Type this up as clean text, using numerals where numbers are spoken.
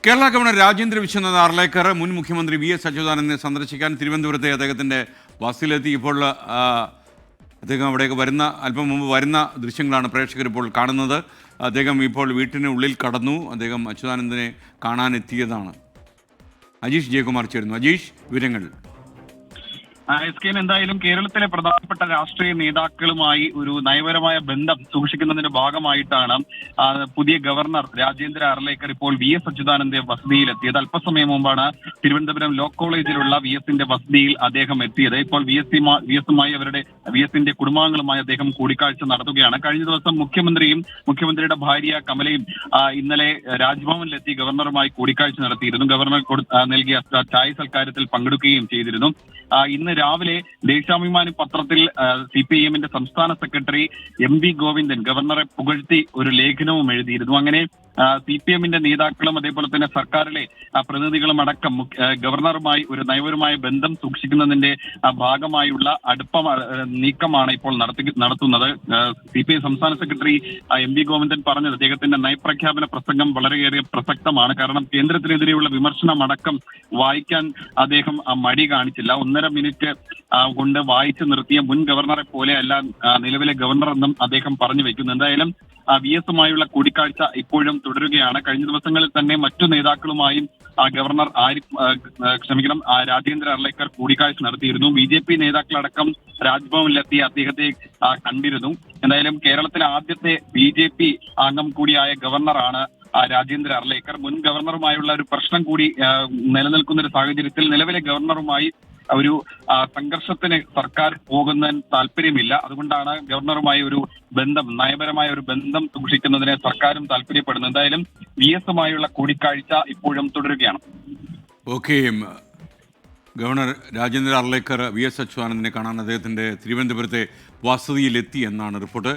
Kerala governor Rajendra Vishwanath Arlekar മുൻ മുഖ്യമന്ത്രി VS. അച്യുതാനന്ദനെ സന്ദർശിക്കാൻ തിരുവനന്തപുരത്തെ അദ്ദേഹത്തിൻ്റെ ബസ്സിലെത്തി. ഇപ്പോൾ അദ്ദേഹം അവിടേക്ക് അല്പം മുമ്പ് വരുന്ന ദൃശ്യങ്ങളാണ് പ്രേക്ഷകർ ഇപ്പോൾ കാണുന്നത്. അദ്ദേഹം ഇപ്പോൾ വീട്ടിന് ഉള്ളിൽ കടന്നു. അദ്ദേഹം അച്യുതാനന്ദനെ കാണാനെത്തിയതാണ്. അജീഷ് ജയകുമാർ ചേരുന്നു. അജീഷ്, വിവരങ്ങൾ. എന്തായാലും കേരളത്തിലെ പ്രധാനപ്പെട്ട രാഷ്ട്രീയ നേതാക്കളുമായി ഒരു നയപരമായ ബന്ധം സൂക്ഷിക്കുന്നതിന്റെ ഭാഗമായിട്ടാണ് പുതിയ ഗവർണർ രാജേന്ദ്ര അർലേക്കർ ഇപ്പോൾ വി.എസ്. അച്യുതാനന്ദന്റെ വസതിയിലെത്തിയത്. അല്പസമയം മുമ്പാണ് തിരുവനന്തപുരം ലോ കോളേജിലുള്ള വി.എസിന്റെ വസതിയിൽ അദ്ദേഹം എത്തിയത്. ഇപ്പോൾ വി എസിന്റെ കുടുംബാംഗങ്ങളുമായി അദ്ദേഹം കൂടിക്കാഴ്ച നടത്തുകയാണ്. കഴിഞ്ഞ ദിവസം മുഖ്യമന്ത്രിയുടെ ഭാര്യ കമലയും ഇന്നലെ രാജ്ഭവനിലെത്തി ഗവർണറുമായി കൂടിക്കാഴ്ച നടത്തിയിരുന്നു. ഗവർണർ നൽകിയ ചായ സൽക്കാരത്തിൽ പങ്കെടുക്കുകയും ചെയ്തിരുന്നു. ഇന്ന് രാവിലെ ദേശാഭിമാനി പത്രത്തിൽ CPIM-ന്റെ സംസ്ഥാന സെക്രട്ടറി M.V. ഗോവിന്ദൻ ഗവർണറെ പുകഴ്ത്തി ഒരു ലേഖനവും എഴുതിയിരുന്നു. അങ്ങനെ CPIM-ന്റെ നേതാക്കളും അതേപോലെ തന്നെ സർക്കാരിലെ പ്രതിനിധികളും അടക്കം ഗവർണറുമായി ഒരു നയപരമായ ബന്ധം സൂക്ഷിക്കുന്നതിന്റെ ഭാഗമായുള്ള നീക്കമാണ് ഇപ്പോൾ നടത്തുന്നത്. CPIM സംസ്ഥാന സെക്രട്ടറി M.V. ഗോവിന്ദൻ പറഞ്ഞത് അദ്ദേഹത്തിന്റെ നയപ്രഖ്യാപന പ്രസംഗം വളരെയേറെ പ്രസക്തമാണ്. കാരണം കേന്ദ്രത്തിനെതിരെയുള്ള വിമർശനം അടക്കം വായിക്കാൻ അദ്ദേഹം മടി കാണിച്ചില്ല. 1.5 മിനിറ്റ് കൊണ്ട് വായിച്ചു നിർത്തിയ മുൻ ഗവർണറെ പോലെ അല്ല നിലവിലെ ഗവർണർ എന്നും അദ്ദേഹം പറഞ്ഞു വെക്കുന്നു. എന്തായാലും വി.എസുമായുള്ള കൂടിക്കാഴ്ച ഇപ്പോഴും തുടരുകയാണ്. കഴിഞ്ഞ ദിവസങ്ങളിൽ തന്നെ മറ്റു നേതാക്കളുമായും ഗവർണർ രാജേന്ദ്ര അർലേക്കർ കൂടിക്കാഴ്ച നടത്തിയിരുന്നു. BJP നേതാക്കളടക്കം രാജ്ഭവനിലെത്തി അദ്ദേഹത്തെ കണ്ടിരുന്നു. എന്തായാലും കേരളത്തിലെ ആദ്യത്തെ BJP അംഗം കൂടിയായ ഗവർണറാണ് രാജേന്ദ്ര അർലേക്കർ. മുൻ ഗവർണറുമായുള്ള ഒരു പ്രശ്നം കൂടി നിലനിൽക്കുന്ന ഒരു സാഹചര്യത്തിൽ നിലവിലെ ഗവർണറുമായി ഒരു സംഘർഷത്തിന് സർക്കാർ പോകുന്നതിന് താല്പര്യമില്ല. അതുകൊണ്ടാണ് ഗവർണറുമായി ഒരു നയപരമായ ഒരു ബന്ധം സൂക്ഷിക്കുന്നതിന് സർക്കാരും താല്പര്യപ്പെടുന്നത്. എന്തായാലും വി.എസുമായുള്ള കൂടിക്കാഴ്ച ഇപ്പോഴും തുടരുകയാണ്. Okay, governor Rajendra Arlekar VS. അച്യുതാനന്ദനെ കാണാൻ അദ്ദേഹത്തിൻ്റെ തിരുവനന്തപുരത്തെ വസതിയിലെത്തി എന്നാണ് റിപ്പോർട്ട്.